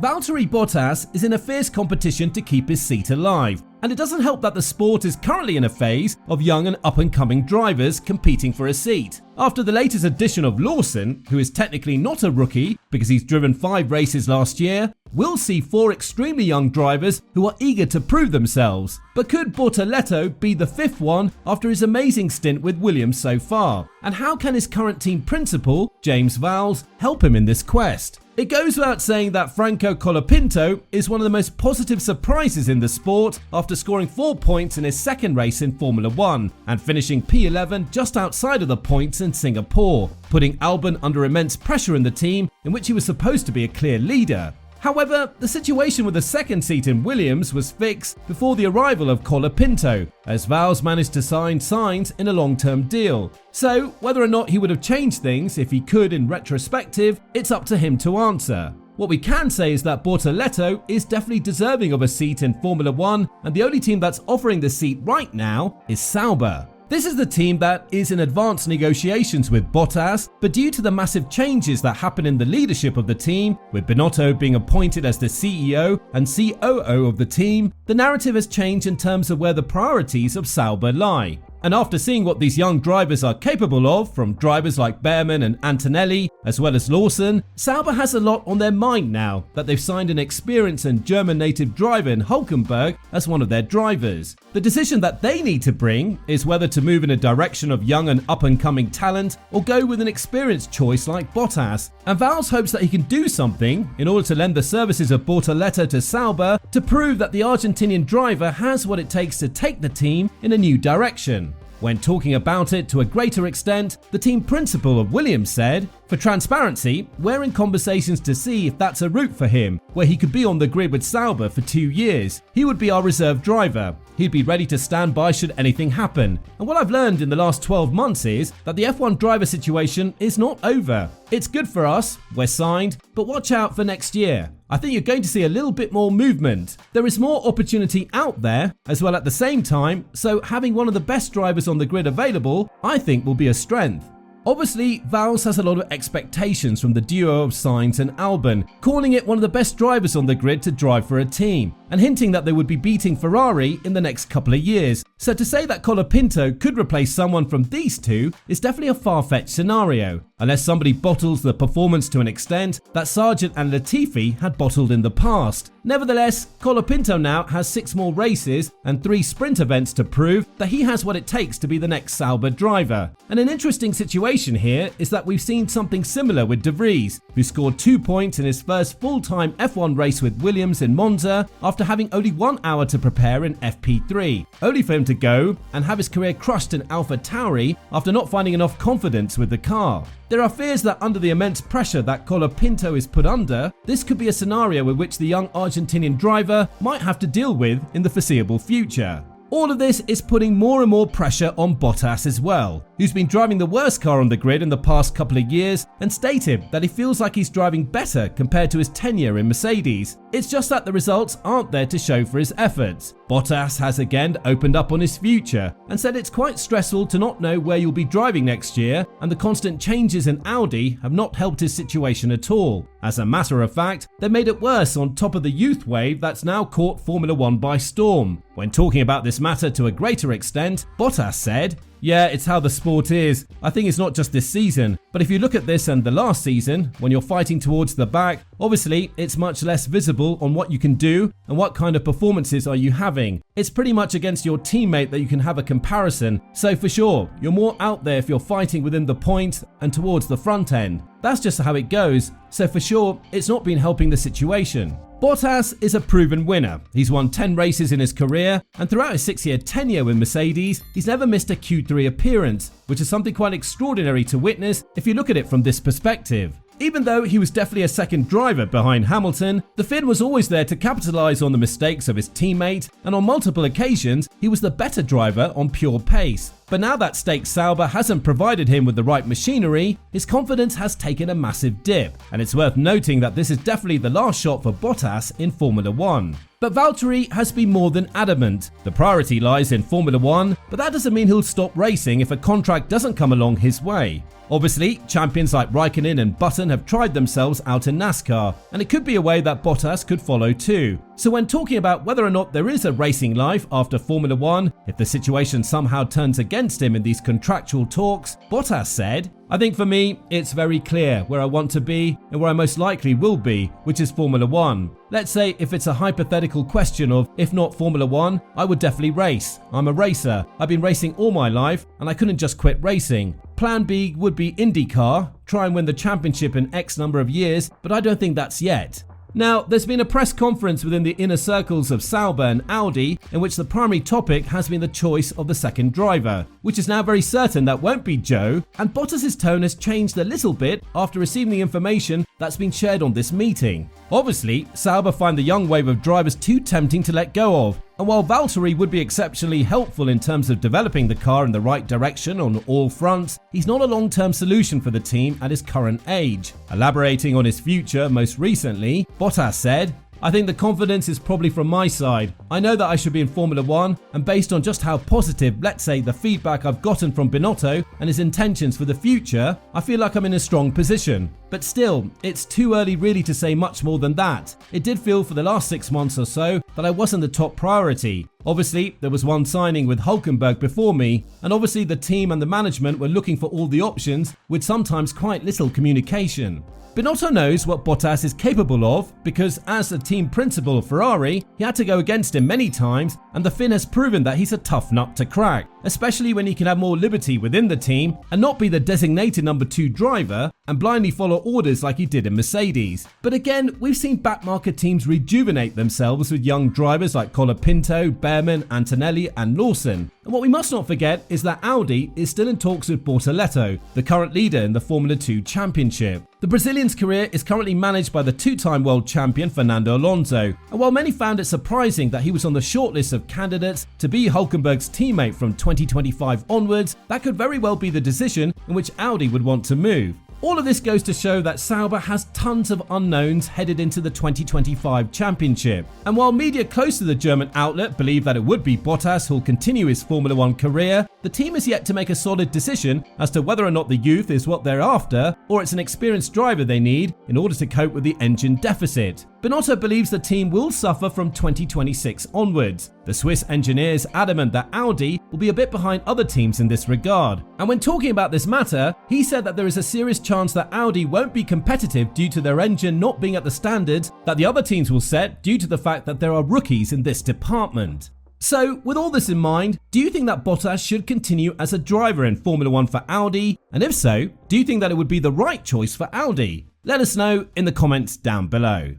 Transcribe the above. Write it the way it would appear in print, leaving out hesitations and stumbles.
Valtteri Bottas is in a fierce competition to keep his seat alive, and it doesn't help that the sport is currently in a phase of young and up-and-coming drivers competing for a seat. After the latest addition of Lawson, who is technically not a rookie because he's driven 5 races last year, we'll see 4 extremely young drivers who are eager to prove themselves. But could Bortoleto be the 5th one after his amazing stint with Williams so far? And how can his current team principal, James Vowles, help him in this quest? It goes without saying that Franco Colapinto is one of the most positive surprises in the sport after scoring 4 points in his second race in Formula 1 and finishing P11 just outside of the points in Singapore, putting Albon under immense pressure in the team in which he was supposed to be a clear leader. However, the situation with the second seat in Williams was fixed before the arrival of Colapinto, as Vowles managed to sign Sainz in a long-term deal. So, whether or not he would have changed things if he could in retrospective, it's up to him to answer. What we can say is that Bortoleto is definitely deserving of a seat in Formula 1, and the only team that's offering the seat right now is Sauber. This is the team that is in advanced negotiations with Bottas, but due to the massive changes that happen in the leadership of the team, with Binotto being appointed as the CEO and COO of the team, the narrative has changed in terms of where the priorities of Sauber lie. And after seeing what these young drivers are capable of, from drivers like Behrman and Antonelli, as well as Lawson, Sauber has a lot on their mind now that they've signed an experienced and German native driver in Hülkenberg as one of their drivers. The decision that they need to bring is whether to move in a direction of young and up-and-coming talent or go with an experienced choice like Bottas. And Vowles hopes that he can do something in order to lend the services of Bortoletto to Sauber to prove that the Argentinian driver has what it takes to take the team in a new direction. When talking about it to a greater extent, the team principal of Williams said, "For transparency, we're in conversations to see if that's a route for him, where he could be on the grid with Sauber for 2 years. He would be our reserve driver. He'd be ready to stand by should anything happen. And what I've learned in the last 12 months is that the F1 driver situation is not over. It's good for us, we're signed, but watch out for next year. I think you're going to see a little bit more movement. There is more opportunity out there as well at the same time, so having one of the best drivers on the grid available, I think will be a strength." Obviously, Vowles has a lot of expectations from the duo of Sainz and Albon, calling it one of the best drivers on the grid to drive for a team, and hinting that they would be beating Ferrari in the next couple of years. So to say that Colapinto could replace someone from these two is definitely a far-fetched scenario, unless somebody bottles the performance to an extent that Sargent and Latifi had bottled in the past. Nevertheless, Colapinto now has 6 more races and 3 sprint events to prove that he has what it takes to be the next Sauber driver. And an interesting situation here is that we've seen something similar with De Vries, who scored 2 points in his first full-time F1 race with Williams in Monza after having only 1 hour to prepare in FP3, only for him to go and have his career crushed in AlphaTauri after not finding enough confidence with the car. There are fears that under the immense pressure that Colapinto is put under, this could be a scenario with which the young Argentinian driver might have to deal with in the foreseeable future. All of this is putting more and more pressure on Bottas as well, who's been driving the worst car on the grid in the past couple of years and stated that he feels like he's driving better compared to his tenure in Mercedes. It's just that the results aren't there to show for his efforts. Bottas has again opened up on his future and said it's quite stressful to not know where you'll be driving next year, and the constant changes in Audi have not helped his situation at all. As a matter of fact, they've made it worse on top of the youth wave that's now caught Formula 1 by storm. When talking about this matter to a greater extent, Bottas said, "Yeah, it's how the sport is. I think it's not just this season, but if you look at this and the last season, when you're fighting towards the back, obviously it's much less visible on what you can do and what kind of performances are you having. It's pretty much against your teammate that you can have a comparison, so for sure, you're more out there if you're fighting within the point and towards the front end. That's just how it goes, so for sure, it's not been helping the situation." Bottas is a proven winner. He's won 10 races in his career, and throughout his 6-year tenure with Mercedes, he's never missed a Q3 appearance, which is something quite extraordinary to witness if you look at it from this perspective. Even though he was definitely a second driver behind Hamilton, the Finn was always there to capitalise on the mistakes of his teammate, and on multiple occasions, he was the better driver on pure pace. But now that stake Sauber hasn't provided him with the right machinery, his confidence has taken a massive dip, and it's worth noting that this is definitely the last shot for Bottas in Formula 1. But Valtteri has been more than adamant. The priority lies in Formula 1, but that doesn't mean he'll stop racing if a contract doesn't come along his way. Obviously, champions like Raikkonen and Button have tried themselves out in NASCAR, and it could be a way that Bottas could follow too. So when talking about whether or not there is a racing life after Formula 1, if the situation somehow turns against him in these contractual talks, Bottas said, "I think for me, it's very clear where I want to be and where I most likely will be, which is Formula 1. Let's say if it's a hypothetical question of, if not Formula 1, I would definitely race. I'm a racer. I've been racing all my life and I couldn't just quit racing. Plan B would be IndyCar, try and win the championship in X number of years, but I don't think that's yet." Now, there's been a press conference within the inner circles of Sauber and Audi in which the primary topic has been the choice of the second driver, which is now very certain that won't be Joe, and Bottas' tone has changed a little bit after receiving the information that's been shared on this meeting. Obviously, Sauber find the young wave of drivers too tempting to let go of, and while Valtteri would be exceptionally helpful in terms of developing the car in the right direction on all fronts, he's not a long-term solution for the team at his current age. Elaborating on his future most recently, Bottas said, "I think the confidence is probably from my side. I know that I should be in Formula 1, and based on just how positive, let's say, the feedback I've gotten from Binotto and his intentions for the future, I feel like I'm in a strong position. But still, it's too early really to say much more than that. It did feel for the last 6 months or so that I wasn't the top priority. Obviously, there was one signing with Hülkenberg before me, and obviously the team and the management were looking for all the options with sometimes quite little communication." Binotto knows what Bottas is capable of because as a team principal of Ferrari, he had to go against him many times, and the Finn has proven that he's a tough nut to crack, especially when he can have more liberty within the team and not be the designated number 2 driver and blindly follow orders like he did in Mercedes. But again, we've seen backmarket teams rejuvenate themselves with young drivers like Colapinto, Behrman, Antonelli and Lawson. And what we must not forget is that Audi is still in talks with Bortoletto, the current leader in the Formula 2 Championship. The Brazilian's career is currently managed by the 2-time world champion Fernando Alonso, and while many found it surprising that he was on the shortlist of candidates to be Hülkenberg's teammate from 2025 onwards, that could very well be the decision in which Audi would want to move. All of this goes to show that Sauber has tons of unknowns headed into the 2025 championship. And while media close to the German outlet believe that it would be Bottas who'll continue his Formula 1 career, the team is yet to make a solid decision as to whether or not the youth is what they're after, or it's an experienced driver they need in order to cope with the engine deficit. Binotto believes the team will suffer from 2026 onwards. The Swiss engineer is adamant that Audi will be a bit behind other teams in this regard. And when talking about this matter, he said that there is a serious chance that Audi won't be competitive due to their engine not being at the standards that the other teams will set due to the fact that there are rookies in this department. So, with all this in mind, do you think that Bottas should continue as a driver in Formula 1 for Audi? And if so, do you think that it would be the right choice for Audi? Let us know in the comments down below.